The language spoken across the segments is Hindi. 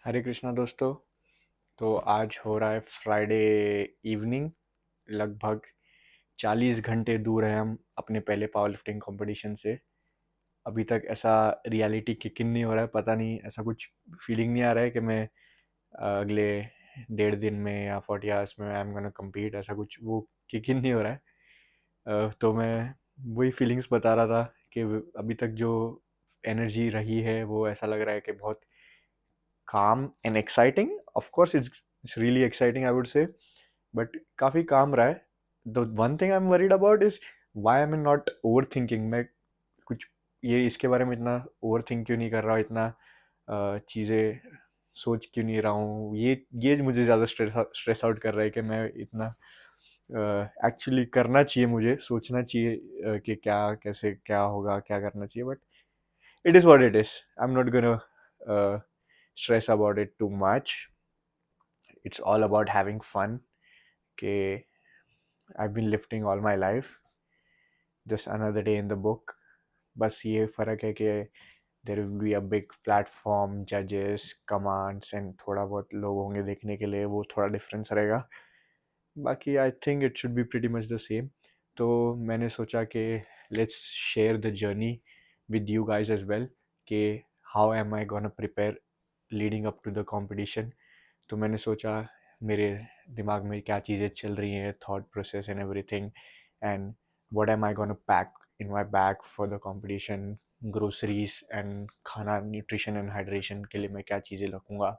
हरे कृष्णा दोस्तों। तो आज हो रहा है फ्राइडे इवनिंग। लगभग 40 घंटे दूर हैं हम अपने पहले पावर लिफ्टिंग कंपटीशन से। अभी तक ऐसा रियलिटी किक इन नहीं हो रहा है, पता नहीं, ऐसा कुछ फीलिंग नहीं आ रहा है कि मैं अगले 1.5 दिन में या 40 आवर्स में आई एम गोना कम्पीट, ऐसा कुछ वो किक इन नहीं हो रहा है। तो मैं वही फीलिंग्स बता रहा था कि अभी तक जो एनर्जी रही है वो ऐसा लग रहा है कि बहुत काम and exciting. Of course it's really exciting I would say, but काफ़ी काम रहा है। The one thing I am worried about is why am not overthinking. मैं कुछ ये इसके बारे में इतना ओवर थिंक क्यों नहीं कर रहा, इतना चीज़ें सोच क्यों नहीं रहा हूँ। ये मुझे ज़्यादा स्ट्रेस आउट कर रहा है कि मैं इतना एक्चुअली करना चाहिए, मुझे सोचना चाहिए कि क्या कैसे क्या होगा, क्या करना चाहिए। But it is what it is. I am not gonna stress about it too much. It's all about having fun. Okay, I've been lifting all my life. Just another day in the book. बस ये फ़र्क है कि there will be a big platform, judges, commands and थोड़ा बहुत लोग होंगे देखने के लिए, वो थोड़ा डिफरेंस रहेगा। बाकी I think it should be pretty much the same. तो मैंने सोचा कि let's share the journey with you guys as well, कि how am I gonna prepare leading up to the competition. तो मैंने सोचा मेरे दिमाग में क्या चीज़ें चल रही हैं, thought process and everything, and what am I gonna pack in my bag for the competition, groceries and खाना, न्यूट्रिशन एंड हाइड्रेशन के लिए मैं क्या चीज़ें रखूँगा।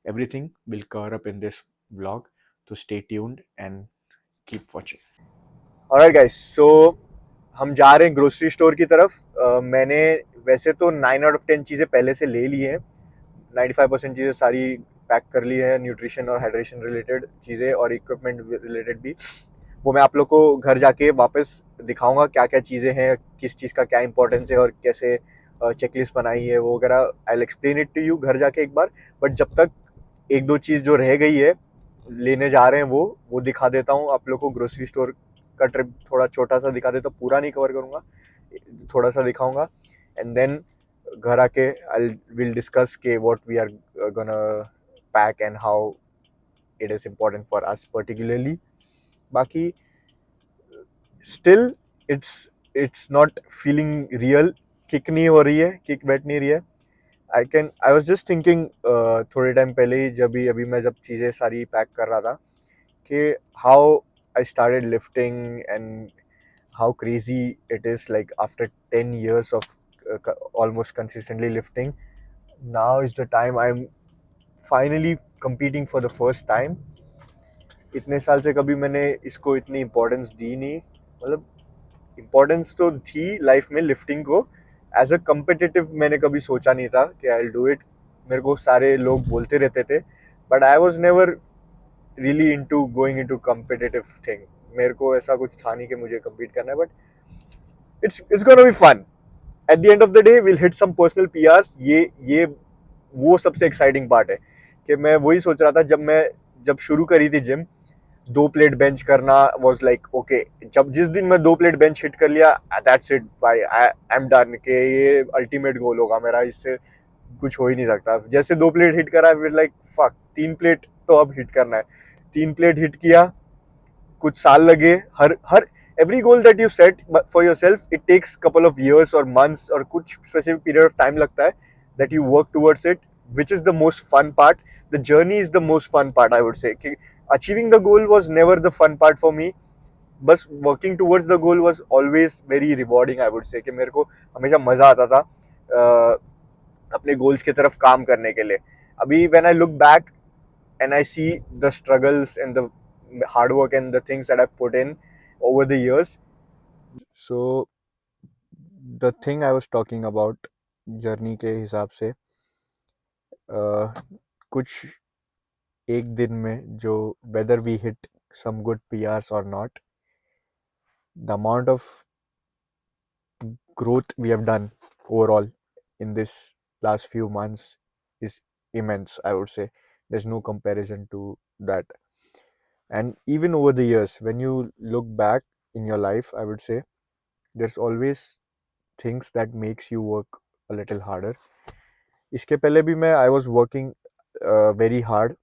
Everything will cover up in this vlog, तो stay tuned and keep watching. Alright guys, so हम जा रहे हैं ग्रोसरी स्टोर की तरफ। मैंने वैसे तो 9 आउट ऑफ 10 चीज़ें पहले से ले ली हैं। 95% चीज़ें सारी पैक कर ली है, न्यूट्रिशन और हाइड्रेशन रिलेटेड चीज़ें और इक्विपमेंट रिलेटेड भी। वो मैं आप लोग को घर जाके वापस दिखाऊंगा क्या क्या चीज़ें हैं, किस चीज़ का क्या इंपॉर्टेंस है और कैसे चेकलिस्ट बनाई है वो वगैरह। I will explain it to you घर जाके एक बार। बट जब तक एक दो चीज़ जो रह गई है लेने जा रहे हैं वो दिखा देता हूँ आप लोग को। ग्रोसरी स्टोर का ट्रिप थोड़ा छोटा सा दिखा देता हूँ, पूरा नहीं कवर करूँगा, थोड़ा सा दिखाऊंगा। एंड देन घर आके आई विल डिस्कस के what we are gonna pack and how it is important for us particularly. बाकी still it's not feeling real. Kick नहीं हो रही है, किक बैठ नहीं रही है। आई वॉज जस्ट थिंकिंग थोड़े टाइम पहले ही, जब चीज़ें सारी पैक कर रहा था, कि how I started lifting and how crazy it is, like after 10 years of almost consistently lifting, now is the time I'm finally competing for the first time. इतने साल से कभी मैंने इसको इतनी इम्पोर्टेंस दी नहीं, मतलब इम्पोर्टेंस तो थी लाइफ में लिफ्टिंग को, एज अ कम्पिटिटिव मैंने कभी सोचा नहीं था कि आई विल डू इट। मेरे को सारे लोग बोलते रहते थे, but I was never really into going into competitive thing. मेरे को ऐसा कुछ था नहीं कि मुझे कम्पीट करना है, but it's gonna be fun. At the end of the day will hit some personal PRs. ये वो सबसे एक्साइटिंग पार्ट है कि मैं वही सोच रहा था जब शुरू करी थी जिम। 2 प्लेट बेंच करना वाज लाइक ओके। जब जिस दिन मैं 2 प्लेट बेंच हिट कर लिया, दैट्स इट भाई, आई एम डन, के ये अल्टीमेट गोल होगा मेरा, इससे कुछ हो ही नहीं सकता। जैसे 2 प्लेट हिट करा फिर लाइक फक, 3 प्लेट तो अब हिट करना है। 3 प्लेट हिट किया, कुछ साल लगे। हर हर every goal that you set for yourself, it takes couple of years or months और कुछ specific period of time लगता है that you work towards it, which is the most fun part. The journey is the most fun part, I would say. कि achieving the goal was never the fun part for me. बस working towards the goal was always very rewarding, I would say. कि मेरे को हमेशा मजा आता था अपने गोल्स की तरफ काम करने के लिए। अभी when I look back and I see the struggles and the hard work and the things that I've put in over the years. So the thing I was talking about journey के हिसाब से, कुछ एक दिन में जो whether we hit some good PRs or not, the amount of growth we have done overall in this last few months is immense, I would say. There's no comparison to that. And even over the years, when you look back in your life, I would say there's always things that makes you work a little harder. इसके पहले भी मैं I was working very hard.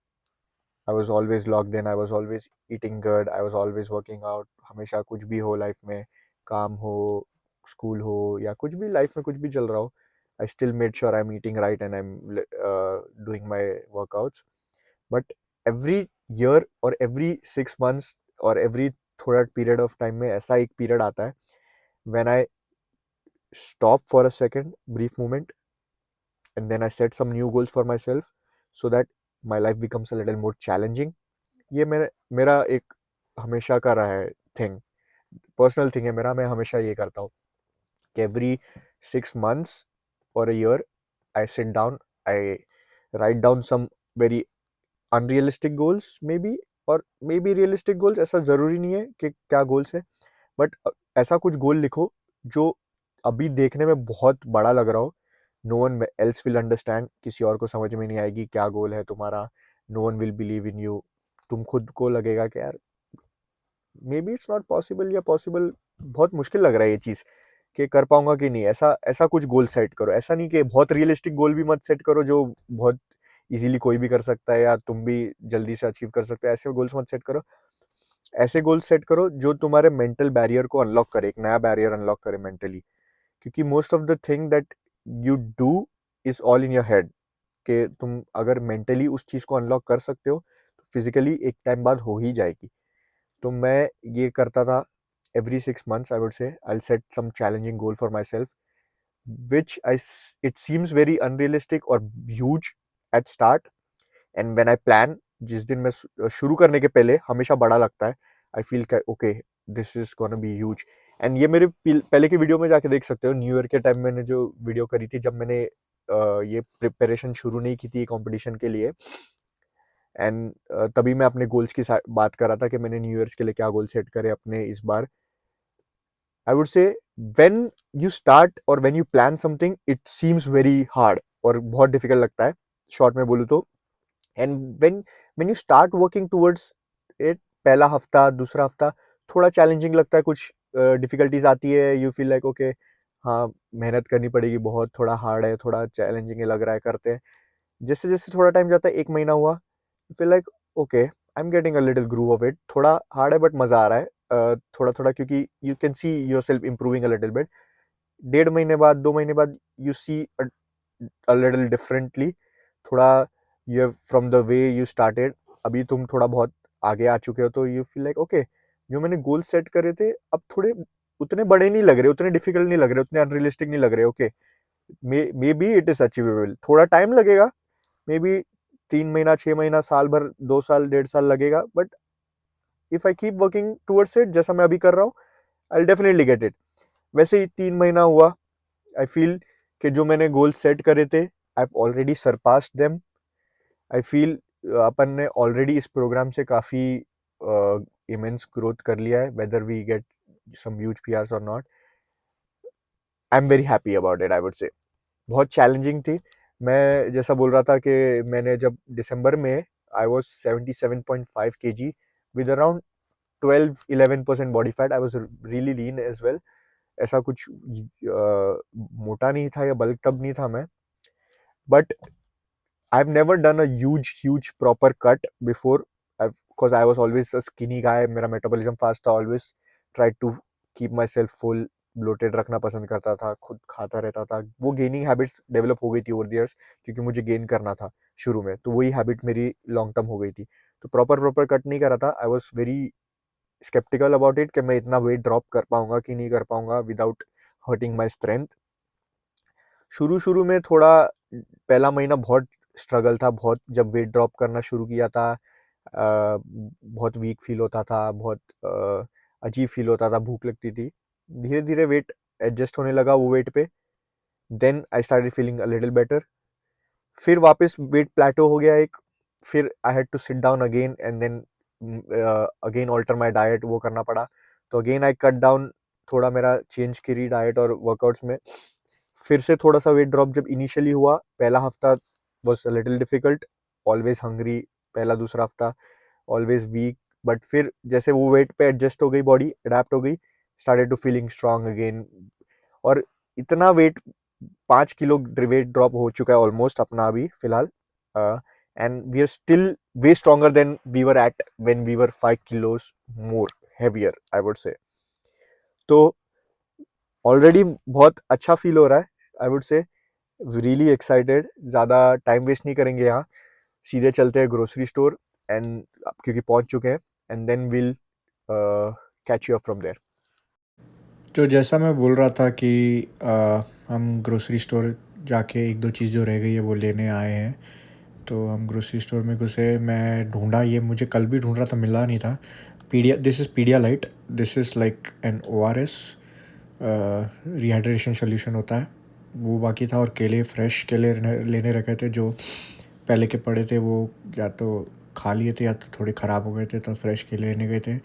I was always logged in, I was always eating good, I was always working out. हमेशा कुछ भी हो लाइफ में, काम हो, स्कूल हो या कुछ भी लाइफ में कुछ भी चल रहा हो, I still made sure I'm eating right and I'm doing my workouts. But every year और every 6 months और every थोड़ा period of time में ऐसा एक period आता है when I stop for a second, brief moment, and then I set some new goals for myself so that my life becomes a little more challenging. ये मेरा एक हमेशा का रहा है थिंग, पर्सनल थिंग है मेरा. मैं हमेशा ये करता हूँ कि एवरी 6 months और a year I sit down, I write down some very unrealistic goals maybe, और मे बी रियलिस्टिक गोल्स, ऐसा ज़रूरी नहीं है कि क्या गोल्स है, बट ऐसा कुछ गोल लिखो जो अभी देखने में बहुत बड़ा लग रहा हो. No one else will understand, किसी और को समझ में नहीं आएगी क्या गोल है तुम्हारा. No one will believe in you. तुम खुद को लगेगा कि यार maybe it's not possible, या पॉसिबल बहुत मुश्किल लग रहा है ये चीज़ कि कर पाऊंगा कि नहीं. ऐसा ऐसा कुछ गोल सेट करो. ऐसा नहीं कि बहुत रियलिस्टिक गोल भी मत सेट करो जो बहुत इजीली कोई भी कर सकता है या तुम भी जल्दी से अचीव कर सकते हो. ऐसे गोल्स मत सेट करो. ऐसे गोल्स सेट करो जो तुम्हारे मेंटल बैरियर को अनलॉक करे, एक नया बैरियर अनलॉक करे मेंटली. क्योंकि most of the thing that you do is all in your head. कि तुम अगर मेंटली उस चीज़ को अनलॉक कर सकते हो तो फिजिकली एक टाइम बाद हो ही जाएगी. तो मैं ये करता था. Every 6 months I would say I set some challenging goal for myself which I, it seems very unrealistic और huge at start. And when I plan, जिस दिन मैं शुरू करने के पहले हमेशा बड़ा लगता है. I feel okay this is gonna be huge. And ये मेरे पहले की वीडियो में जाके देख सकते हो. न्यू ईयर के टाइम मैंने जो वीडियो करी थी जब मैंने ये प्रिपरेशन शुरू नहीं की थी कंपटीशन के लिए. एंड तभी मैं अपने गोल्स की बात कर रहा था कि मैंने न्यू ईयर्स के लिए क्या गोल सेट करे अपने इस बार. I would say when you start और when you plan something it seems very hard और बहुत डिफिकल्ट लगता है, शॉर्ट में बोलूँ तो. And when you start working towards it, पहला हफ्ता दूसरा हफ्ता थोड़ा चैलेंजिंग लगता है, कुछ डिफिकल्टीज आती है. यू फील लाइक ओके, हाँ मेहनत करनी पड़ेगी, बहुत थोड़ा हार्ड है, थोड़ा चैलेंजिंग है, लग रहा है, करते हैं. जैसे जैसे थोड़ा टाइम जाता है, एक महीना हुआ, feel like okay I am getting a little groove of it. थोड़ा हार्ड है बट मजा आ रहा है थोड़ा थोड़ा, क्योंकि you can see yourself improving a little bit. 1.5 महीने बाद 2 महीने बाद you see a little differently. थोड़ा you have from the way you started, अभी तुम थोड़ा बहुत आगे आ चुके हो, तो यू फील लाइक ओके जो मैंने गोल सेट करे थे अब थोड़े उतने बड़े नहीं लग रहे, उतने डिफिकल्ट नहीं लग रहे, उतने अनरियलिस्टिक नहीं लग रहे. Okay may be it is achievable. थोड़ा टाइम लगेगा, मे बी 3 महीना 6 महीना साल भर 2 साल 1.5 साल लगेगा, but if I keep working towards it जैसा मैं अभी कर रहा हूँ, आई डेफिनेटली गेट इट. वैसे ही 3 महीना हुआ, आई फील कि जो मैंने गोल सेट करे थे I already surpassed them. I feel अपन ने ऑलरेडी इस प्रोग्राम से काफ़ी इमेंस ग्रोथ कर लिया है, whether we get some huge PRs और not. I am very happy about it, I would say. बहुत चैलेंजिंग थी. मैं जैसा बोल रहा था कि मैंने जब दिसंबर में I was 77.5 kg with around 12-11% body fat. I was really lean as well. ऐसा कुछ मोटा नहीं था या बल्क टब नहीं था मैं, but I've never done a huge proper cut before. Because I was always a skinny guy. मेरा metabolism fast था. Always tried to keep myself full. bloated रखना पसंद करता था, खुद खाता रहता था. वो गेनिंग हैबिट्स डेवलप हो गई थी ओवर द ईयर्स, क्योंकि मुझे गेन करना था शुरू में, तो वही हैबिट मेरी लॉन्ग टर्म हो गई थी. तो प्रॉपर कट नहीं करा था. I was very sceptical about it कि मैं इतना वेट ड्रॉप कर पाऊंगा कि नहीं कर पाऊंगा विदाउट हर्टिंग माई स्ट्रेंथ. शुरू में थोड़ा पहला महीना बहुत स्ट्रगल था. बहुत जब वेट ड्रॉप करना शुरू किया था बहुत वीक फील होता था, बहुत अजीब फील होता था, भूख लगती थी. धीरे धीरे वेट एडजस्ट होने लगा वो वेट पे. Then I started feeling a little better. फिर वापस वेट प्लेटो हो गया एक. फिर I had to sit down again and then again alter my diet, वो करना पड़ा. तो अगेन आई कट डाउन, थोड़ा मेरा चेंज करी डाइट और वर्कआउट्स में. फिर से थोड़ा सा वेट ड्रॉप जब इनिशियली हुआ, पहला हफ्ता was a little difficult, always hungry. पहला दूसरा हफ्ता ऑलवेज वीक, बट फिर जैसे वो वेट पे एडजस्ट हो गई, बॉडी अडेप्ट हो गई, started to feeling strong again. और इतना वेट 5 किलो वेट ड्रॉप हो चुका है ऑलमोस्ट अपना अभी फिलहाल. and we are still way stronger than we were at when we were 5 kilos more heavier, I would say. तो ऑलरेडी बहुत अच्छा फील हो रहा है, आई वुड से रियली एक्साइटेड. ज़्यादा टाइम वेस्ट नहीं करेंगे यहाँ, सीधे चलते हैं ग्रोसरी स्टोर एंड क्योंकि पहुँच चुके हैं, and then will catch you up from there. तो जैसा मैं बोल रहा था कि हम ग्रोसरी स्टोर जाके एक दो चीज़ जो रह गई है वो लेने आए हैं. तो हम ग्रोसरी स्टोर में घुसे, मैं ढूंढा, ये मुझे कल भी ढूंढ रहा था, मिला नहीं था. This is Pedialyte. This is like an ORS, rehydration solution होता है, वो बाकी था. और केले, फ्रेश केले लेने रखे थे, जो पहले के पड़े थे वो या तो खा लिए थे या तो थोड़े ख़राब हो गए थे, तो फ्रेश केले लेने गए थे.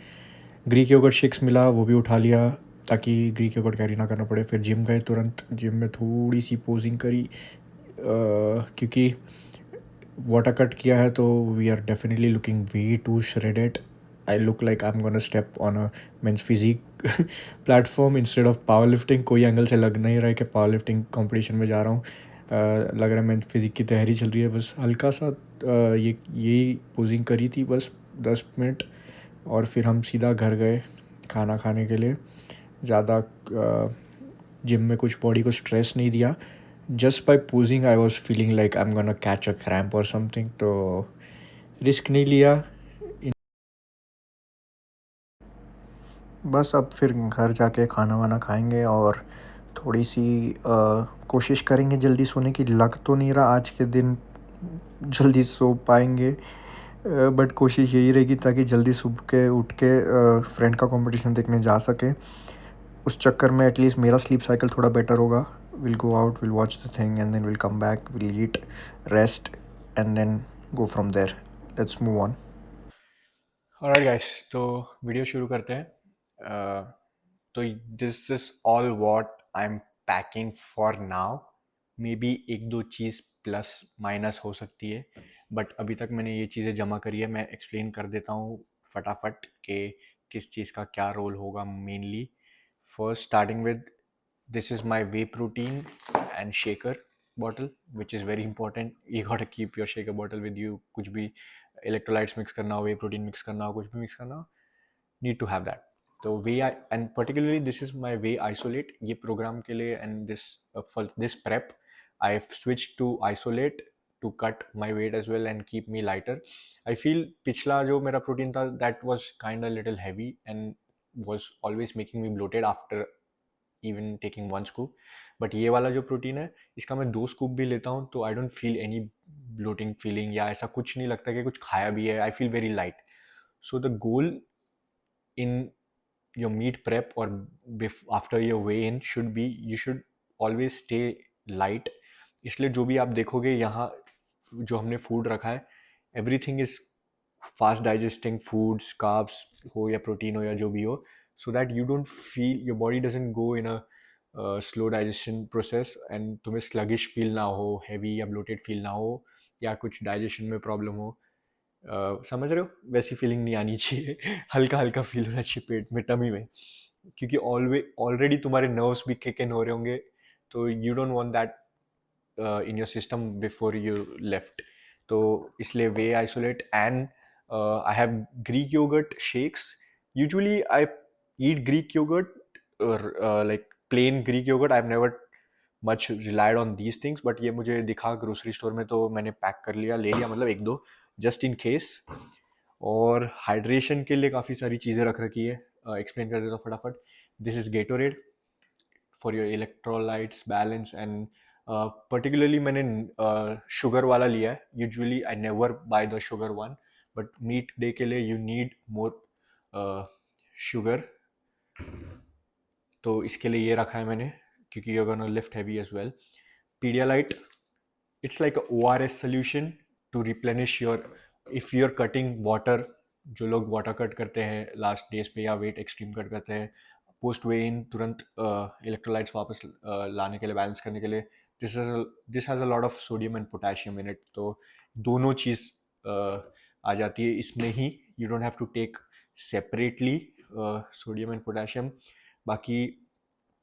ग्रीक योगर्ट शेक्स मिला, वो भी उठा लिया ताकि ग्रीक योगर्ट कैरी ना करना पड़े. फिर जिम गए, तुरंत जिम में थोड़ी सी पोजिंग करी, क्योंकि वाटर कट किया है तो we are definitely looking way to shredded. I look like I am gonna step on a men's physique platform instead of powerlifting. कोई एंगल से लग नहीं रहा है कि पावर लिफ्टिंग कॉम्पिटिशन में जा रहा हूँ. लग रहा है मेंस फिजिक की तैयारी चल रही है. बस हल्का सा ये यही पोजिंग करी थी बस 10 मिनट, और फिर हम सीधा घर गए खाना खाने के लिए. ज़्यादा जिम में कुछ बॉडी को स्ट्रेस नहीं दिया. Just by posing I was feeling like I am gonna catch a cramp और समथिंग, तो रिस्क नहीं लिया. बस अब फिर घर जाके खाना वाना खाएंगे और थोड़ी सी कोशिश करेंगे जल्दी सोने की. लग तो नहीं रहा आज के दिन जल्दी सो पाएंगे, बट कोशिश यही रहेगी ताकि जल्दी सुबह के उठ के फ्रेंड का कंपटीशन देखने जा सके. उस चक्कर में एटलीस्ट मेरा स्लीप साइकिल थोड़ा बेटर होगा. Will go out, will watch the thing and then will come back, will eat, rest and then go from there. Let's move on. Alright guys, तो वीडियो शुरू करते हैं. तो this is all what I am packing for now. Maybe एक दो चीज़ प्लस माइनस हो सकती है, बट अभी तक मैंने ये चीज़ें जमा करी है. मैं एक्सप्लेन कर देता हूँ फटाफट कि किस चीज़ का क्या रोल होगा mainly. First starting with, this is my whey protein and shaker bottle, which is very important. You gotta keep your shaker bottle with you. कुछ भी electrolytes mix करना हो, whey protein mix करना हो, कुछ भी mix करना हो, need to have that. तो whey, and particularly this is my whey isolate. ये program के लिए and this for this prep I've switched to isolate to cut my weight as well and keep me lighter. I feel पिछला जो मेरा protein था, that was kind of little heavy and was always making me bloated after even taking 1 scoop. But ये वाला जो प्रोटीन है, इसका मैं 2 स्कूप भी लेता हूँ तो I don't feel any bloating feeling या ऐसा कुछ नहीं लगता कि कुछ खाया भी है. I feel very light. So the goal in your meet prep और after your weigh in should be, you should always stay light. इसलिए जो भी आप देखोगे यहाँ, जो हमने फूड रखा है, everything is fast digesting foods, carbs हो या प्रोटीन हो या जो भी हो, so that you don't feel, your body doesn't go in a slow digestion process and तुम्हें sluggish feel ना हो, heavy या bloated feel ना हो, या कुछ digestion में problem हो. समझ रहे हो, वैसी फीलिंग नहीं आनी चाहिए. हल्का हल्का फील होना चाहिए पेट में, टमी में, क्योंकि ऑलरेडी तुम्हारे नर्व्स भी किक इन हो रहे होंगे. तो you don't want that in your system before you left. तो इसलिए वे isolate and I have Greek yogurt shakes. Usually I eat Greek yogurt or like plain Greek yogurt. I've never much relied on these things, but ये मुझे दिखा ग्रोसरी स्टोर में तो मैंने पैक कर लिया, ले लिया, मतलब एक दो जस्ट इन केस. और हाइड्रेशन के लिए काफ़ी सारी चीज़ें रख रखी है. एक्सप्लेन कर देता हूँ फटाफट. This is Gatorade for your electrolytes balance and particularly मैंने शुगर वाला लिया है. Usually I never buy the sugar one, but meet day के लिए यू नीड मोर शुगर. तो इसके लिए ये रखा है मैंने, क्योंकि you are gonna lift heavy as well. Pedialyte, it's like a ORS solution to replenish your, if you're cutting water, जो लोग वाटर कट करते हैं लास्ट डेज पे या वेट एक्सट्रीम कट करते हैं, पोस्ट वे इन तुरंत इलेक्ट्रोलाइट्स वापस लाने के लिए, बैलेंस करने के लिए, this has a lot of sodium and potassium in it. तो दोनों चीज़ आ जाती है इसमें ही. You don't have to take separately sodium and potassium. बाकी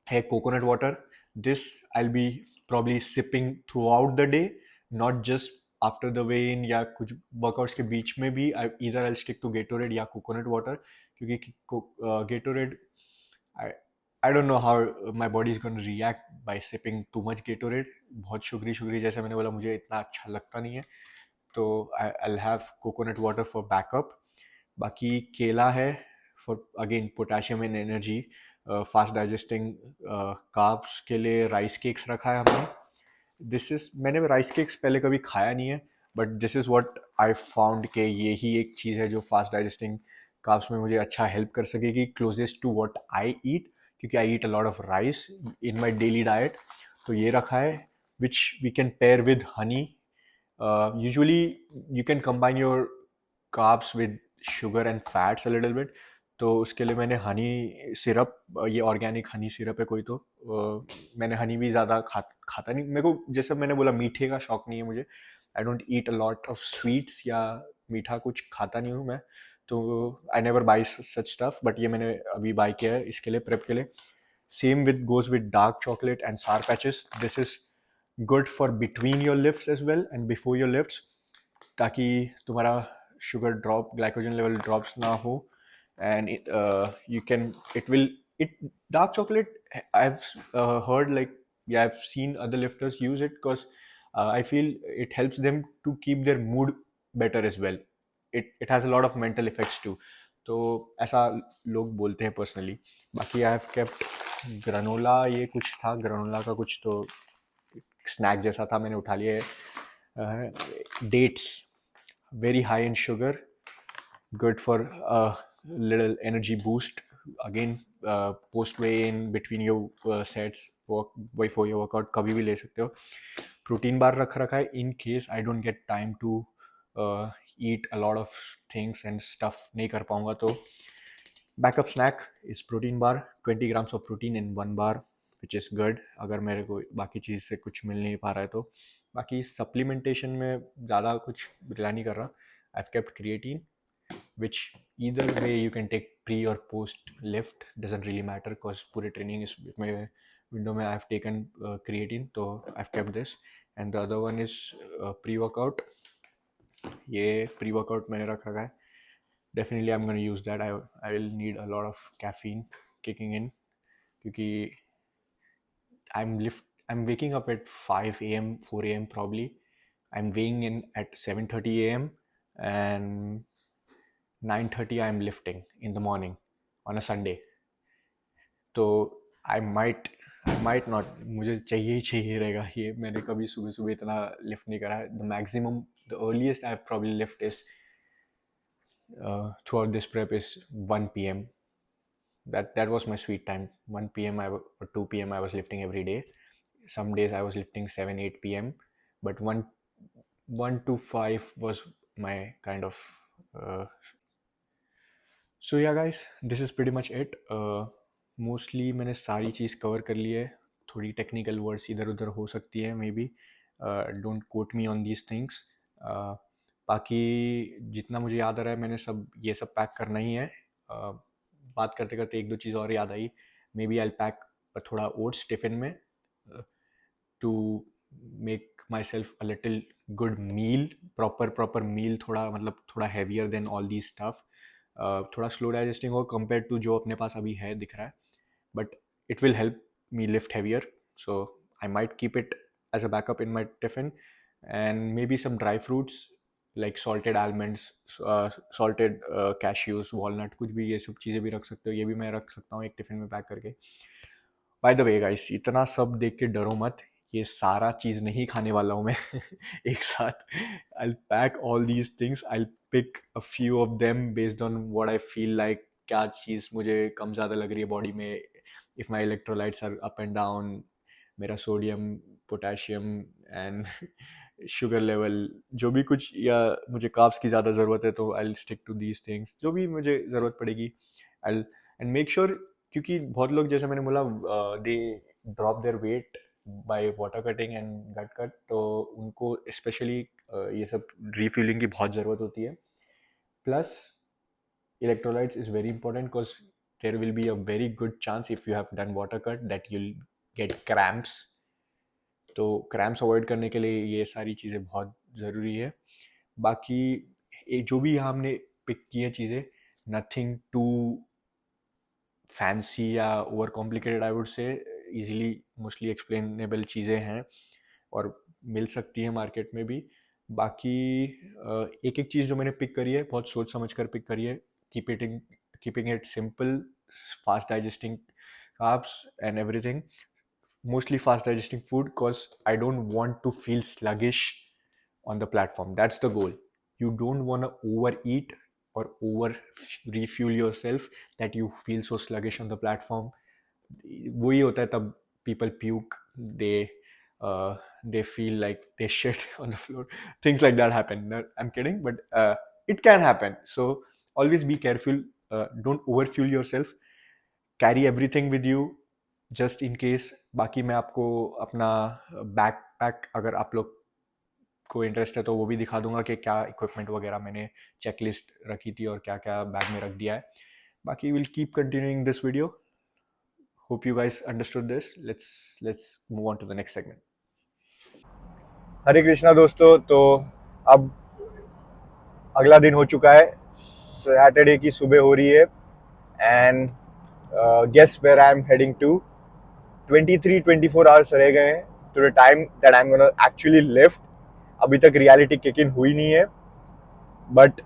है coconut water. This I'll be probably sipping throughout the day, not just after the weigh in या कुछ वर्कआउट्स के बीच में भी I either I stick to Gatorade या कोकोनट वाटर, क्योंकि Gatorade I I don't know how my body is going to react by sipping too much Gatorade. बहुत शुगरी शुगरी जैसे मैंने बोला मुझे इतना अच्छा लगता नहीं है, तो I'll have coconut water for backup. बाकी केला है for again potassium and energy, fast digesting, carbs के लिए राइस केक्स रखा है हमने. दिस इज मैंने राइस केक्स पहले कभी खाया नहीं है, but this is what I found कि ये ही एक चीज़ है जो फास्ट डाइजेस्टिंग कार्ब्स में मुझे अच्छा हेल्प कर सकेगी, closest to what I eat, क्योंकि I eat a lot of rice in my daily diet. तो ये रखा है which we can pair with honey. Usually you can combine your carbs with sugar and fats a little bit. तो उसके लिए मैंने हनी सिरप, ये ऑर्गेनिक हनी सिरप है कोई तो, मैंने हनी भी ज़्यादा खाता नहीं, मेरे को जैसे मैंने बोला मीठे का शौक नहीं है मुझे. I don't eat a lot of sweets या मीठा कुछ खाता नहीं हूँ मैं, तो I never by such stuff, but ये मैंने अभी बाई किया है इसके लिए प्रेप के लिए. Same with goes with dark chocolate and sour patches. This is good for between your lifts as well and before your lifts, ताकि तुम्हारा sugar drop, glycogen level drops ना हो. And you can, it will, it dark chocolate, I've heard, like, yeah, I've seen other lifters use it because I feel it helps them to keep their mood better as well. It has a lot of mental effects too. तो ऐसा लोग बोलते हैं पर्सनली. बाकी आई हैव केप्ट ग्रानोला, ये कुछ था ग्रानोला का कुछ तो स्नैक जैसा था, मैंने उठा लिया है. Dates, very high in sugar, good for a little energy boost. Again, post weigh in, between your sets, work before your workout, कभी भी ले सकते हो. प्रोटीन बार रखा है in case I don't get time to eat a lot of things and stuff, नहीं कर पाऊंगा तो. Backup snack is protein bar, 20 grams of protein in one bar, which is good अगर मेरे को बाकी चीज़ से कुछ मिल नहीं पा रहा है तो. बाकी सप्लीमेंटेशन में ज़्यादा कुछ रिलाई नहीं कर रहा. आई kept creatine, which either way you can take pre or post lift, doesn't really matter because पूरे training is में window में I have taken creatine, तो I've kept this. And the other one is pre workout. ये pre workout मैंने रखा है. Definitely I'm going to use that. I will need a lot of caffeine kicking in, क्योंकि I'm waking up at 5 a.m. 4 a.m. probably. I'm weighing in at 7:30 a.m. and 9:30 I'm lifting in the morning on a Sunday. तो I might not, मुझे चाहिए रहेगा ये. मैंने कभी सुबह सुबह इतना लिफ्ट नहीं करा है. The maximum, the earliest I've probably lift is throughout this prep is 1 p.m. That was my sweet time. 1 p.m. or 2 p.m. I was lifting every day. Some days I was lifting 7 8 p.m. but 1 to 5 was my kind of so yeah guys, this is pretty much it. Mostly मैंने सारी चीज़ कवर कर ली है. थोड़ी टेक्निकल वर्ड्स इधर उधर हो सकती है may be, don't quote me on these things. बाकी जितना मुझे याद आ रहा है मैंने सब ये सब पैक करना ही है. बात करते करते एक दो चीज़ और याद आई. मे बी आई पैक थोड़ा ओट्स टिफिन में to make myself a little good meal, proper meal, थोड़ा मतलब थोड़ा heavier than all these stuff. थोड़ा स्लो डाइजेस्टिंग हो कंपेयर टू जो अपने पास अभी है दिख रहा है, but it will help me lift heavier. So I might keep it as a backup in my tiffin, and maybe some dry fruits like salted almonds, salted cashews, walnut, कुछ भी ये सब चीज़ें भी रख सकते हो. ये भी मैं रख सकता हूँ एक टिफिन में पैक करके. बाय द वे गाइस, इतना सब देख के डरो मत, ये सारा चीज़ नहीं खाने वाला हूँ मैं एक साथ. I'll pack all these things, I'll pick a few of them based on what I feel like, क्या चीज़ मुझे कम ज़्यादा लग रही है बॉडी में, if my electrolytes are up and down, मेरा sodium, potassium and sugar level, जो भी कुछ, या मुझे कार्ब्स की ज़्यादा ज़रूरत है तो I'll stick to these things, जो भी मुझे ज़रूरत पड़ेगी. I'll and make sure, क्योंकि बहुत लोग जैसे मैंने बोला they drop their weight by water cutting and gut cut, तो उनको स्पेशली ये सब रिफ्यूलिंग की बहुत ज़रूरत होती है. Plus electrolytes is very important because there will be a very good chance if you have done water cut that you'll get cramps. तो क्रैम्प्स अवॉइड करने के लिए ये सारी चीज़ें बहुत ज़रूरी है। बाकी जो भी हमने पिक की है चीज़ें, नथिंग टू फैंसी या ओवर कॉम्प्लिकेटेड, आई वुड से इजीली मोस्टली एक्सप्लेनेबल चीज़ें हैं और मिल सकती है मार्केट में भी। बाकी एक एक चीज़ जो मैंने पिक करी है बहुत सोच समझ कर पिक करी है। Keeping it simple, fast digesting carbs and everything, mostly fast digesting food, because I don't want to feel sluggish on the platform. That's the goal. You don't want to overeat or over refuel yourself that you feel so sluggish on the platform. वही होता है तब people puke, they feel like they shit on the floor. Things like that happen. No, I'm kidding, but it can happen. So always be careful. Don't overfuel yourself. Carry everything with you just in case. बाकी मैं आपको अपना बैक पैक, अगर आप लोग को इंटरेस्ट है तो वो भी दिखा दूंगा कि क्या इक्विपमेंट वगैरह मैंने चेकलिस्ट रखी थी और क्या क्या बैग में रख दिया है। बाकी will keep continuing this video. Hope you guys understood this. Let's move on to the next segment. Hare Krishna दोस्तों, तो अब अगला दिन हो चुका है, सैटरडे की सुबह हो रही है, and guess where I am heading to. 23-24 hours रह गए हैं to the time that I am gonna actually lift. अभी तक रियलिटी किक इन हुई नहीं है, बट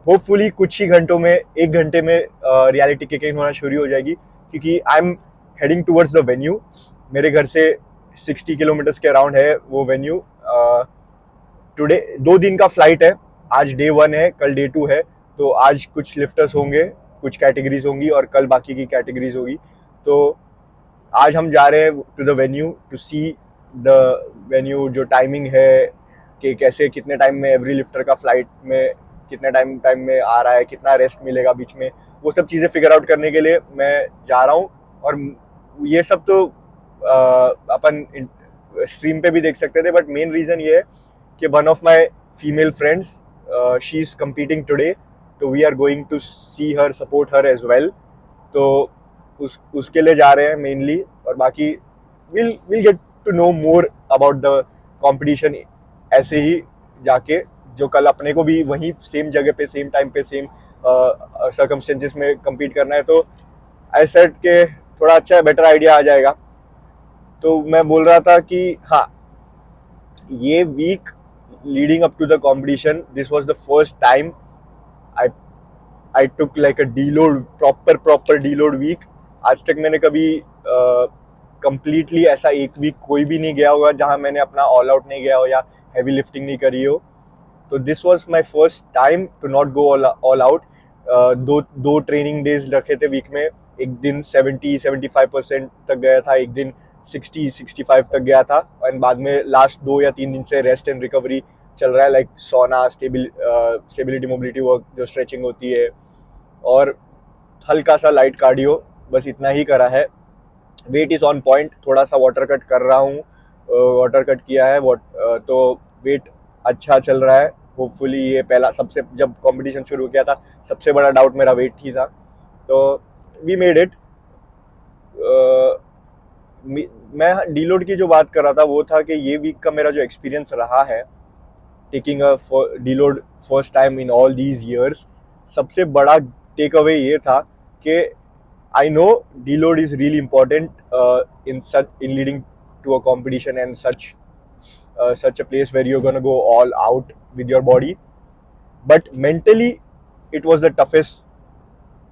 होपफुली कुछ ही घंटों में, 1 घंटे में रियलिटी किक इन होना शुरू हो जाएगी, क्योंकि I am heading towards the venue. मेरे घर से 60 किलोमीटर्स के अराउंड है वो वेन्यू। टुडे 2 दिन का फ्लाइट है, आज डे 1 है, कल डे 2 है। तो आज कुछ लिफ्टर्स होंगे, कुछ कैटेगरीज होंगी और कल बाकी की कैटेगरीज होगी। तो आज हम जा रहे हैं to the venue to see the venue. जो टाइमिंग है कि कैसे, कितने टाइम में एवरी लिफ्टर का फ्लाइट में कितने टाइम में आ रहा है, कितना रेस्ट मिलेगा बीच में, वो सब चीज़ें फिगर आउट करने के लिए मैं जा रहा हूँ। और ये सब तो अपन स्ट्रीम पे भी देख सकते थे, बट मेन रीज़न ये है कि one of my female friends, she is competing today, तो we are going to see her, support her as well. तो उसके लिए जा रहे हैं मेनली, और बाकी will get to know more about the competition ऐसे ही जाके, जो कल अपने को भी वहीं सेम जगह पे, सेम टाइम पे, सेम सर्कमस्टेंसेस में compete करना है। तो आई सेड के थोड़ा अच्छा बेटर आइडिया आ जाएगा। तो मैं बोल रहा था कि हाँ, ये week leading up to the competition, this was the first time I took like a deload, proper deload week. आज तक मैंने कभी कंप्लीटली ऐसा एक वीक कोई भी नहीं गया होगा जहां मैंने अपना ऑल आउट नहीं गया हो या हैवी लिफ्टिंग नहीं करी हो। तो this was my first time to not go all out. दो ट्रेनिंग डेज रखे थे वीक में, एक दिन 70-75% तक गया था, एक दिन 60-65 तक गया था, एंड बाद में लास्ट 2 या 3 दिन से रेस्ट एंड रिकवरी चल रहा है, लाइक सोना, स्टेबिलिटी मोबिलिटी वर्क, जो स्ट्रेचिंग होती है, और हल्का सा लाइट कार्डियो, बस इतना ही करा है। वेट इज़ ऑन पॉइंट, थोड़ा सा वाटर कट कर रहा हूँ, वाटर कट किया है, तो वेट अच्छा चल रहा है। होपफुली ये पहला, सबसे जब कंपटीशन शुरू किया था सबसे बड़ा डाउट मेरा वेट ही था, तो वी मेड इट। मैं डीलोड की जो बात कर रहा था वो था कि ये वीक का मेरा जो एक्सपीरियंस रहा है taking a deload first time in all these years, सबसे बड़ा टेक अवे ये था कि I know deload is really important in leading to a competition and such a place where you're gonna go all out with your body. But mentally, it was the toughest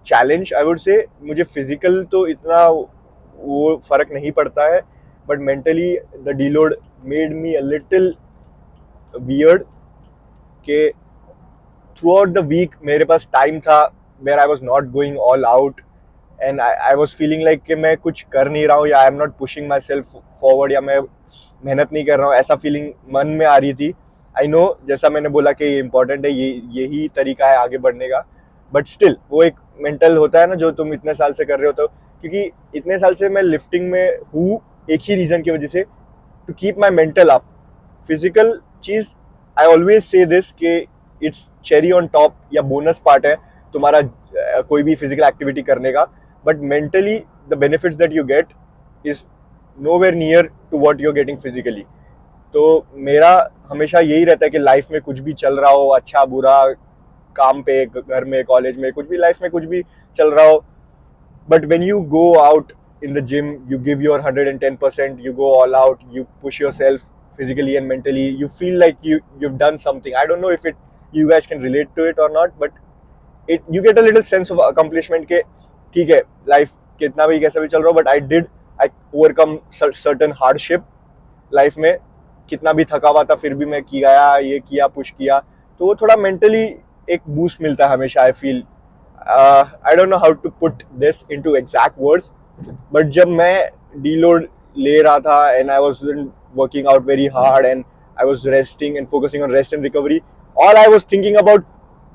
challenge, I would say. मुझे physical तो इतना वो फर्क नहीं पड़ता है, but mentally the deload made me a little weird कि throughout the week मेरे पास time था where I was not going all out, and I was feeling like कि मैं कुछ कर नहीं रहा हूँ, या आई am not pushing my self forward, या मैं मेहनत नहीं कर रहा हूँ, ऐसा फीलिंग मन में आ रही थी। आई नो, जैसा मैंने बोला कि ये इंपॉर्टेंट है, यही तरीका है आगे बढ़ने का, बट स्टिल वो एक मेंटल होता है ना, जो तुम इतने साल से कर रहे हो। तो क्योंकि इतने साल से मैं लिफ्टिंग में हूँ एक ही रीज़न की वजह से, to keep my mental up. Physical चीज़, आई ऑलवेज से दिस कि इट्स चेरी ऑन टॉप या बोनस पार्ट है तुम्हारा कोई भी फिजिकल एक्टिविटी करने का, but mentally the benefits that you get is nowhere near to what you're getting physically. तो मेरा हमेशा यही रहता है कि लाइफ में कुछ भी चल रहा हो, अच्छा बुरा, काम पे, घर में, कॉलेज में, कुछ भी लाइफ में कुछ भी चल रहा हो, but when you go out in the gym, you give your 110%, you go all out, you push yourself physically and mentally, you feel like you've done something. I don't know if you guys can relate to it or not, but you get a little sense of accomplishment के ठीक है, लाइफ कितना भी कैसा भी चल रहा हो, but I overcome certain hardship life में, कितना भी थका हुआ था फिर भी मैं किया, ये किया, पुश किया, तो वो थोड़ा मेंटली एक बूस्ट मिलता है हमेशा, I feel. I don't know how to put this into exact words, but जब मैं डीलोड ले रहा था and I was working out very hard and I was resting and focusing on rest and recovery, all I was thinking about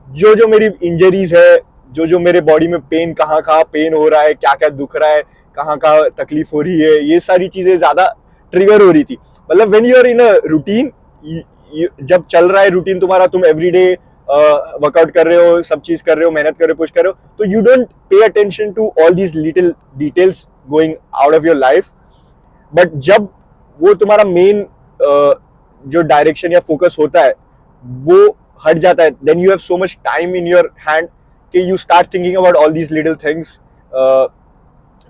जो जो मेरी इंजरीज है, जो जो मेरे बॉडी में पेन, कहाँ कहाँ पेन हो रहा है, क्या क्या दुख रहा है, कहाँ कहाँ तकलीफ हो रही है, ये सारी चीजें ज्यादा ट्रिगर हो रही थी। मतलब when you are in a routine, जब चल रहा है रूटीन तुम्हारा, तुम एवरीडे वर्कआउट कर रहे हो, सब चीज कर रहे हो, मेहनत कर रहे हो, पुश कर रहे हो, तो you don't pay attention to all these little details going out of your life. But जब वो तुम्हारा मेन जो डायरेक्शन या फोकस होता है वो हट जाता है, then you have so much time in your hand कि you start thinking about all these little things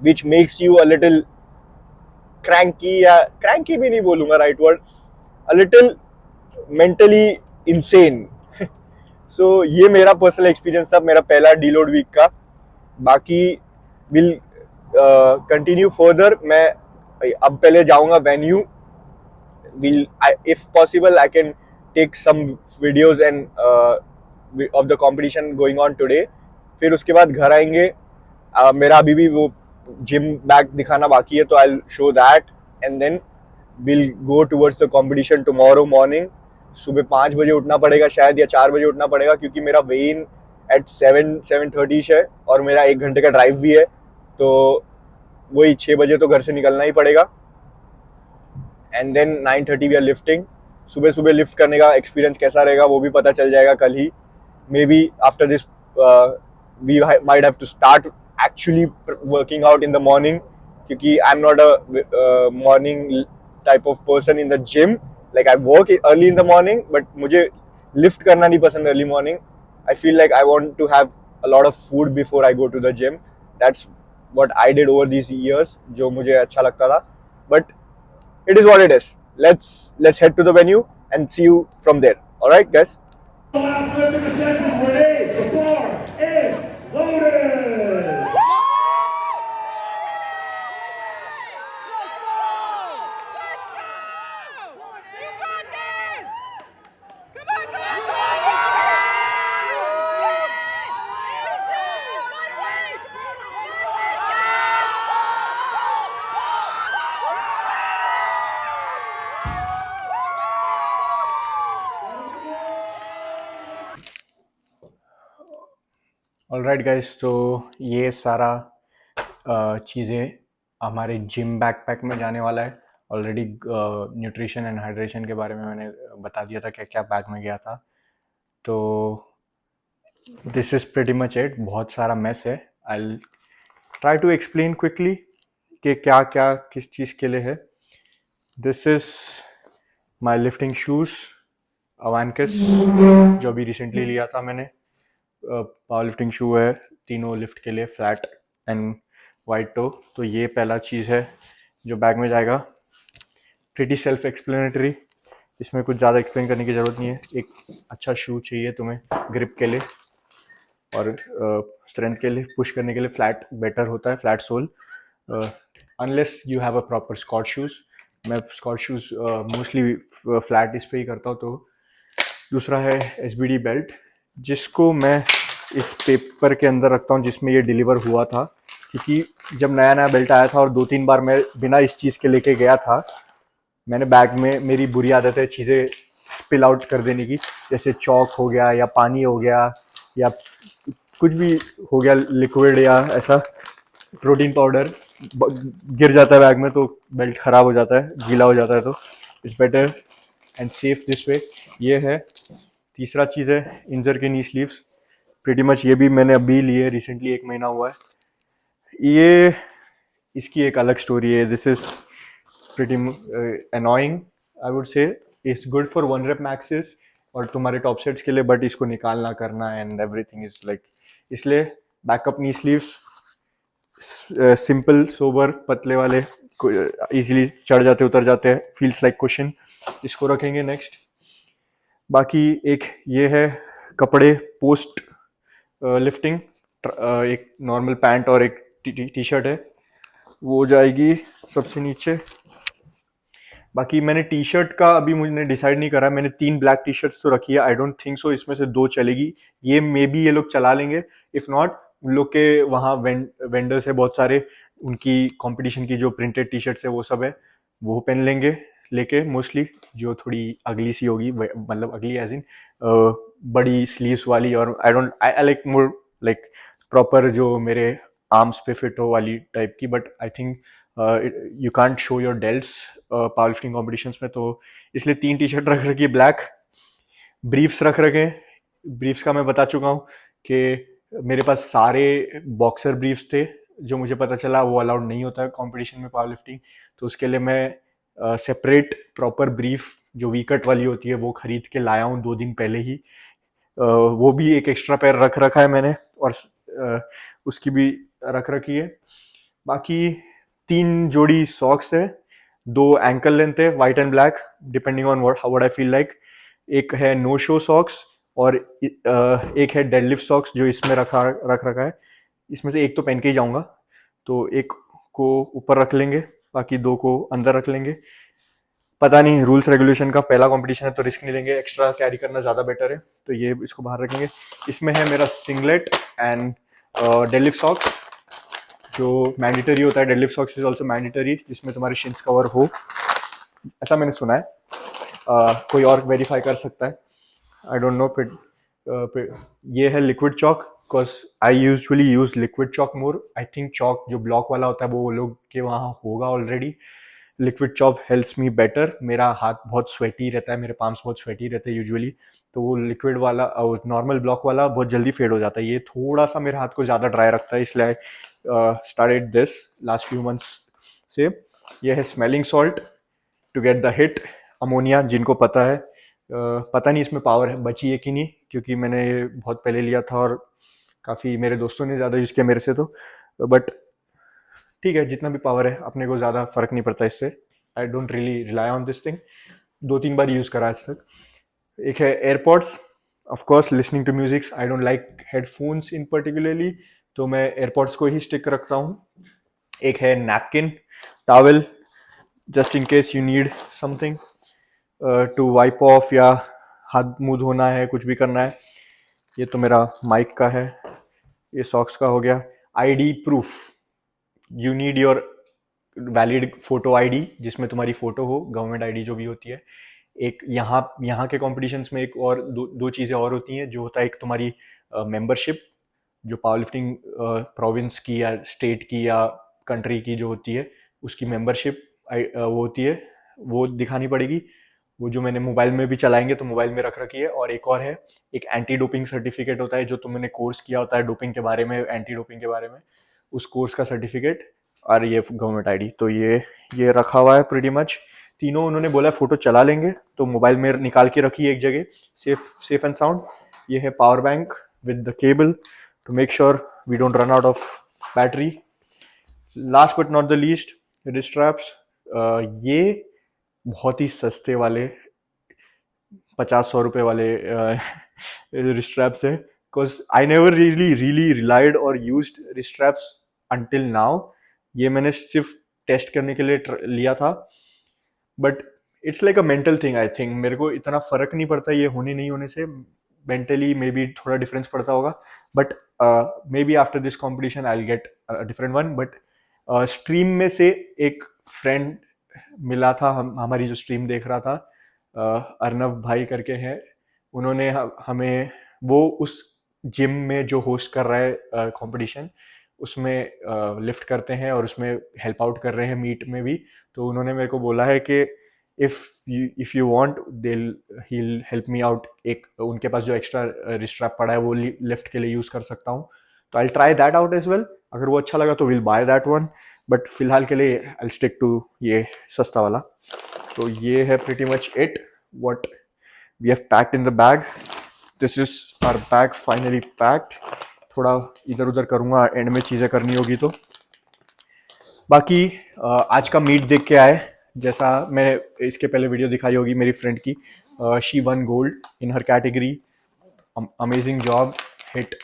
which makes you a little cranky, या क्रैंकी भी नहीं बोलूंगा right word, a little mentally insane. So ये मेरा पर्सनल एक्सपीरियंस था, मेरा पहला डीलोड वीक का। बाकी विल कंटिन्यू फर्दर। मैं अब पहले जाऊंगा venue, will if possible I can take some videos and of the competition going on today. फिर उसके बाद घर आएंगे, मेरा अभी भी वो जिम बैग दिखाना बाकी है, तो I will show that and then will go towards the competition tomorrow morning. सुबह 5 बजे उठना पड़ेगा शायद, या 4 बजे उठना पड़ेगा, क्योंकि मेरा वेन एट 7-7:30 है और मेरा 1 घंटे का ड्राइव भी है, तो वही 6 बजे तो घर से निकलना ही पड़ेगा। And then 9:30 we are lifting. सुबह सुबह लिफ्ट करने का एक्सपीरियंस कैसा रहेगा वो भी पता चल जाएगा कल ही। Maybe after this we might have to start actually working out in the morning, क्योंकि I am not a morning type of person in the gym. Like I work early in the morning, but मुझे लिफ्ट करना नहीं पसंद early morning. I feel like I want to have a lot of food before I go to the gym. That's what I did over these years, जो मुझे अच्छा लगता था, but it is what it is. Let's head to the venue and see you from there. All right, guys. Last lift of the session, Renee, the bar is loaded. Alright guys, तो ये सारा चीज़ें हमारे जिम बैकपैक में जाने वाला है। ऑलरेडी न्यूट्रिशन एंड हाइड्रेशन के बारे में मैंने बता दिया था क्या क्या बैग में गया था। तो this is pretty much it. बहुत सारा मैस है। I will try to explain quickly कि क्या क्या किस चीज़ के लिए है। This is my lifting shoes अवानकस, जो अभी रिसेंटली लिया था मैंने। पावर लिफ्टिंग शू है तीनों लिफ्ट के लिए, फ्लैट एंड वाइड टो। तो ये पहला चीज़ है जो बैग में जाएगा। प्रीटी सेल्फ एक्सप्लेनेटरी, इसमें कुछ ज़्यादा एक्सप्लेन करने की ज़रूरत नहीं है। एक अच्छा शू चाहिए तुम्हें ग्रिप के लिए और स्ट्रेंथ के लिए, पुश करने के लिए फ्लैट बेटर होता है, flat sole, unless you have a proper squat shoes. मैं स्कॉट शूज़ मोस्टली फ्लैट इस पर ही करता हूँ। तो दूसरा है SBD बेल्ट, जिसको मैं इस पेपर के अंदर रखता हूँ जिसमें ये डिलीवर हुआ था, क्योंकि जब नया नया बेल्ट आया था और 2-3 बार मैं बिना इस चीज़ के लेके गया था, मैंने बैग में, मेरी बुरी आदत है चीज़ें स्पिल आउट कर देने की, जैसे चौक हो गया या पानी हो गया या कुछ भी हो गया लिक्विड या ऐसा प्रोटीन पाउडर गिर जाता है बैग में, तो बेल्ट ख़राब हो जाता है, गीला हो जाता है। तो it's better and safe this way. ये है। तीसरा चीज़ है इंजर के नी स्लीव्स। प्रीटी मच ये भी मैंने अभी लिए, रिसेंटली 1 महीना हुआ है। ये इसकी एक अलग स्टोरी है। This is pretty annoying. I would से it's good for 1 rep maxes और तुम्हारे टॉप सेट्स के लिए, बट इसको निकालना करना एंड एवरीथिंग इज लाइक, इसलिए बैकअप नी स्लीव्स सिंपल सोबर पतले वाले इजीली चढ़ जाते उतर जाते हैं, फील्स लाइक कुशन, इसको रखेंगे नेक्स्ट। बाकी एक ये है कपड़े पोस्ट लिफ्टिंग, एक नॉर्मल पैंट और एक टी शर्ट है, वो हो जाएगी सबसे नीचे। बाकी मैंने टी शर्ट का अभी मुझे डिसाइड नहीं करा, मैंने 3 ब्लैक टी शर्ट्स तो रखी है, आई डोंट थिंक सो इसमें से 2 चलेगी, ये मे बी ये लोग चला लेंगे, इफ नॉट उन लोग के वहाँ वेंडर्स है बहुत सारे, उनकी कंपटीशन की जो प्रिंटेड टी शर्ट्स है वो सब है, वो पहन लेंगे लेके मोस्टली, जो थोड़ी अगली सी होगी, मतलब अगली एज इन बड़ी स्लीव्स वाली, और I like more like proper जो मेरे आर्म्स पे फिट हो वाली टाइप की, but I think you can't show your delts power lifting competitions में, तो इसलिए 3 टी शर्ट रख रखी है ब्लैक। ब्रीफ्स रख रखे, ब्रीफ्स का मैं बता चुका हूँ कि मेरे पास सारे बॉक्सर ब्रीफ्स थे, जो मुझे पता चला वो अलाउड नहीं होता है कॉम्पिटिशन में पावर लिफ्टिंग, तो उसके लिए मैं सेपरेट प्रॉपर ब्रीफ जो वी कट वाली होती है वो खरीद के लाया हूँ 2 दिन पहले ही, वो भी एक एक्स्ट्रा पैर रख रखा है मैंने, और उसकी भी रख रखी है। बाकी 3 जोड़ी सॉक्स है, 2 एंकल लेंथ है, white and black depending on what I feel like, एक है नो शो सॉक्स और एक है डेडलिफ्ट सॉक्स जो इसमें रख रखा है, इसमें से एक तो पहन के ही जाऊंगा, तो एक को ऊपर रख लेंगे, बाकी 2 को अंदर रख लेंगे। पता नहीं, रूल्स रेगुलेशन का पहला कंपटीशन है तो रिस्क नहीं लेंगे, एक्स्ट्रा कैरी करना ज़्यादा बेटर है, तो ये इसको बाहर रखेंगे। इसमें है मेरा सिंगलेट एंड डेडलिफ्ट सॉक्स, जो मैंडेटरी होता है, deadlift socks is also mandatory, जिसमें तुम्हारे शिन्स कवर हो, ऐसा मैंने सुना है, कोई और वेरीफाई कर सकता है, आई डोंट नो। फिर ये है liquid chalk, because I usually use liquid chalk more, I think chalk जो ब्लॉक वाला होता है वो लोग के वहाँ होगा already, liquid chalk helps me better, मेरा हाथ बहुत स्वेटी रहता है, मेरे पाम्स बहुत स्वेटी रहते हैं यूजुअली, तो वो लिक्विड वाला और नॉर्मल ब्लॉक वाला बहुत जल्दी फेड हो जाता है, ये थोड़ा सा मेरे हाथ को ज़्यादा ड्राई रखता है, इसलिए started this last few months से। ये है smelling salt to get the hit, ammonia, जिनको पता है, पता नहीं इसमें पावर है बची है कि नहीं, क्योंकि मैंने बहुत पहले लिया था और काफ़ी मेरे दोस्तों ने ज़्यादा यूज़ किया मेरे से, तो बट ठीक है, जितना भी पावर है अपने को ज़्यादा फर्क नहीं पड़ता इससे, I don't really rely on this thing, 2-3 बार यूज़ करा आज तक। एक है AirPods, of course listening to musics, I don't like headphones in particularly, तो मैं एयरपॉड्स को ही स्टिक रखता हूँ। एक है napkin, towel, just in case you need something to wipe off, या हाथ मुंह धोना है, कुछ भी करना है। ये तो मेरा माइक का है, ये सॉक्स का हो गया। ID proof, you need your valid photo ID, जिसमें तुम्हारी फोटो हो, गवर्नमेंट आईडी जो भी होती है। एक यहाँ के कॉम्पिटिशन्स में एक और दो चीज़ें और होती हैं, जो होता है एक तुम्हारी मेंबरशिप, जो पावर लिफ्टिंग प्रोविंस की या स्टेट की या कंट्री की जो होती है, उसकी मेंबरशिप वो होती है, वो दिखानी पड़ेगी, वो जो मैंने मोबाइल में भी चलाएंगे तो मोबाइल में रख रखी है। और एक और है, एक एंटी डोपिंग सर्टिफिकेट होता है, जो तुमने कोर्स किया होता है डोपिंग के बारे में, एंटी डोपिंग के बारे में, उस कोर्स का सर्टिफिकेट, और ये गवर्नमेंट आईडी, तो ये रखा हुआ है प्रीटी मच। तीनों उन्होंने बोला फोटो चला लेंगे, तो मोबाइल में निकाल के रखी है एक जगह, सेफ एंड साउंड। ये है power bank with the cable to make sure we don't run out of battery. Last but not the least, wrist straps, ये बहुत ही सस्ते वाले 50-100 रुपए वाले रिस्ट स्ट्रैप्स है, because I never really relied और used wrist straps until now. ये मैंने सिर्फ टेस्ट करने के लिए लिया था, but it's like a mental thing, I think मेरे को इतना फर्क नहीं पड़ता ये होने नहीं होने से, मेंटली मे बी थोड़ा डिफरेंस पड़ता होगा, but may be after this competition I will get different one. But stream में से एक फ्रेंड मिला था, हमारी जो स्ट्रीम देख रहा था, अर्नव भाई करके हैं, उन्होंने हमें, वो उस जिम में जो होस्ट कर रहा है कंपटीशन, उसमें लिफ्ट करते हैं और उसमें हेल्प आउट कर रहे हैं मीट में भी, तो उन्होंने मेरे को बोला है कि if you want he'll help me out, एक उनके पास जो एक्स्ट्रा रिस्ट्रैप पड़ा है वो लिफ्ट के लिए यूज़ कर सकता हूँ, तो I try that out as well, अगर वो अच्छा लगा तो will buy that one, but फिलहाल के लिए आई स्टिक टू ये सस्ता वाला। तो ये है pretty much it what we have packed in the bag. This is our bag finally packed. थोड़ा इधर उधर करूँगा एंड में चीज़ें करनी होगी तो बाकी आज का मीट देख के आए जैसा मैं इसके पहले वीडियो दिखाई होगी मेरी फ्रेंड की she one gold in her category amazing job hit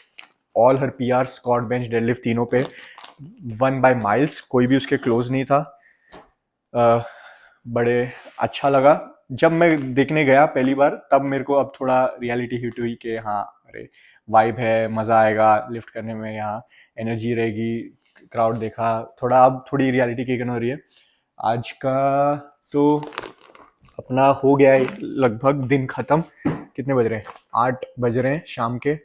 all her PR squat bench deadlift तीनों पे वन बाय माइल्स कोई भी उसके क्लोज नहीं था बड़े अच्छा लगा जब मैं देखने गया पहली बार तब मेरे को अब थोड़ा रियलिटी हिट हुई कि हाँ अरे वाइब है मज़ा आएगा लिफ्ट करने में यहाँ एनर्जी रहेगी क्राउड देखा थोड़ा अब थोड़ी रियलिटी किक इन हो रही है आज का तो अपना हो गया है लगभग दिन ख़त्म कितने बज रहे हैं 8 बज रहे हैं शाम के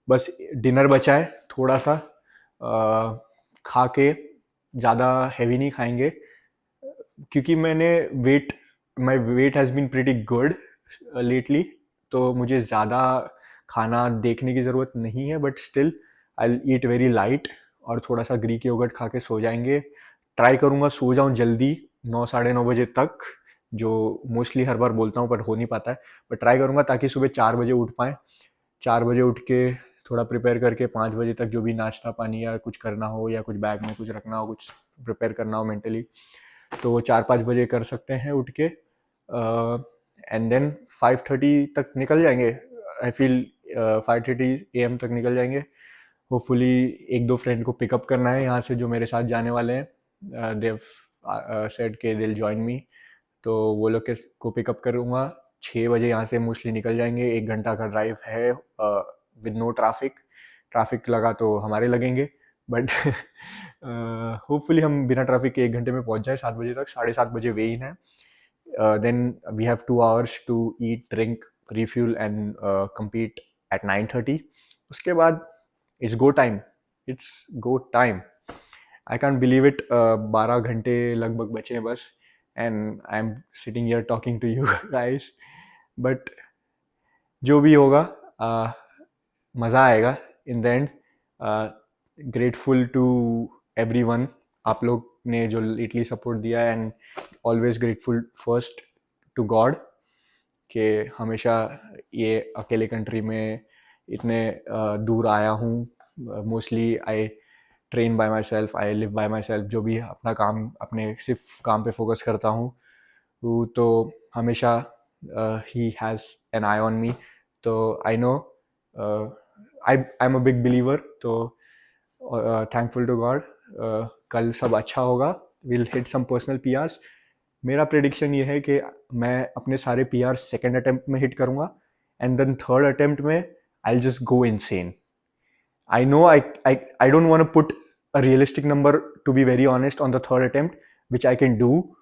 बस डिनर बचा है थोड़ा सा खा के ज़्यादा हैवी नहीं खाएंगे क्योंकि my weight has been pretty good lately तो मुझे ज़्यादा खाना देखने की ज़रूरत नहीं है but still I eat very light और थोड़ा सा ग्रीक योगर्ट खा के सो जाएंगे ट्राई करूँगा सो जाऊँ जल्दी 9 साढ़े 9 बजे तक जो मोस्टली हर बार बोलता हूँ पर हो नहीं पाता है बट ट्राई करूँगा ताकि सुबह 4 बजे उठ पाएँ 4 बजे उठ के थोड़ा प्रिपेयर करके 5 बजे तक जो भी नाश्ता पानी या कुछ करना हो या कुछ बैग में कुछ रखना हो कुछ प्रिपेयर करना हो मेंटली तो वो 4-5 बजे कर सकते हैं उठ के एंड देन 5:30 तक निकल जाएंगे आई फील 5:30 AM तक निकल जाएंगे होपफुली एक दो फ्रेंड को पिकअप करना है यहाँ से जो मेरे साथ जाने वाले हैं देव सेड के दिल जॉइन मी तो वो लोग को पिकअप करूँगा 6 बजे यहाँ से मोस्टली निकल जाएंगे 1 घंटा का ड्राइव है विद नो ट्रैफिक लगा तो हमारे लगेंगे बट होपफुली हम बिना ट्रैफिक के 1 घंटे में पहुँच जाए 7 बजे तक 7:30 बजे वे इन है then we have 2 hours to eat drink refuel and compete at 9:30 उसके बाद it's go time I can't believe it 12 घंटे लगभग बचे हैं बस and I am sitting here talking to you guys but जो भी होगा मज़ा आएगा in the end grateful to everyone आप लोग ने जो लेटली सपोर्ट दिया and always grateful first to God कि हमेशा ये अकेले कंट्री में इतने दूर आया हूँ mostly I train bye my self I live by my self जो भी अपना काम अपने सिर्फ काम पे फोकस करता हूँ वो तो हमेशा ही has an eye on me तो I know I am a big believer तो थैंकफुल टू गॉड कल सब अच्छा होगा will hit some personal PRs मेरा प्रेडिक्शन ये है कि मैं अपने सारे पीआर सेकेंड अटेम्प्ट में हिट करूँगा एंड देन थर्ड अटेम्प्ट में I just go insane I know I don't want to put a realistic number to be very honest on the third attempt which I can do.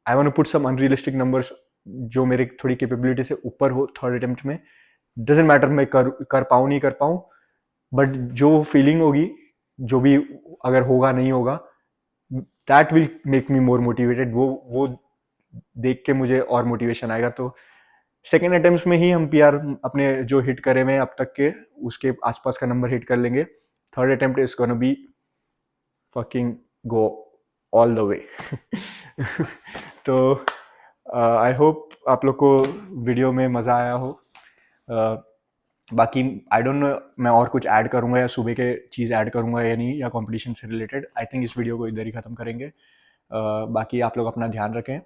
I want to put some unrealistic numbers जो मेरे थोड़ी कैपेबिलिटी से ऊपर हो थर्ड अटेम्प्ट में डजेंट मैटर मैं कर पाऊँ नहीं कर पाऊँ बट जो फीलिंग होगी जो भी अगर होगा नहीं होगा that will make me more motivated वो देख के मुझे और मोटिवेशन आएगा तो सेकेंड अटेम्प्ट में ही हम पीआर अपने जो हिट करे में अब तक के उसके आसपास का नंबर हिट कर लेंगे third attempt is gonna be fucking go all the way तो आई होप आप लोग को वीडियो में मज़ा आया हो बाकी आई डोंट नो मैं और कुछ ऐड करूँगा या सुबह के चीज़ ऐड करूँगा या नहीं या कंपटीशन से रिलेटेड आई थिंक इस वीडियो को इधर ही ख़त्म करेंगे बाकी आप लोग अपना ध्यान रखें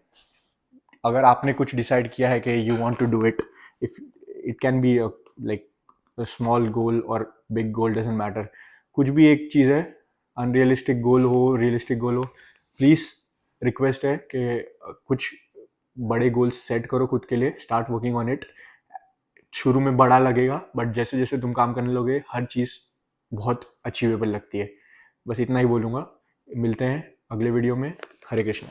अगर आपने कुछ डिसाइड किया है कि you want to do it if it can be like small goal और बिग गोल डजंट मैटर कुछ भी एक चीज़ है अनरियलिस्टिक गोल हो रियलिस्टिक गोल हो प्लीज़ रिक्वेस्ट है कि कुछ बड़े गोल्स सेट करो खुद के लिए स्टार्ट वर्किंग ऑन इट शुरू में बड़ा लगेगा बट जैसे जैसे तुम काम करने लोगे हर चीज़ बहुत अचीवेबल लगती है बस इतना ही बोलूँगा मिलते हैं अगले वीडियो में हरे कृष्णा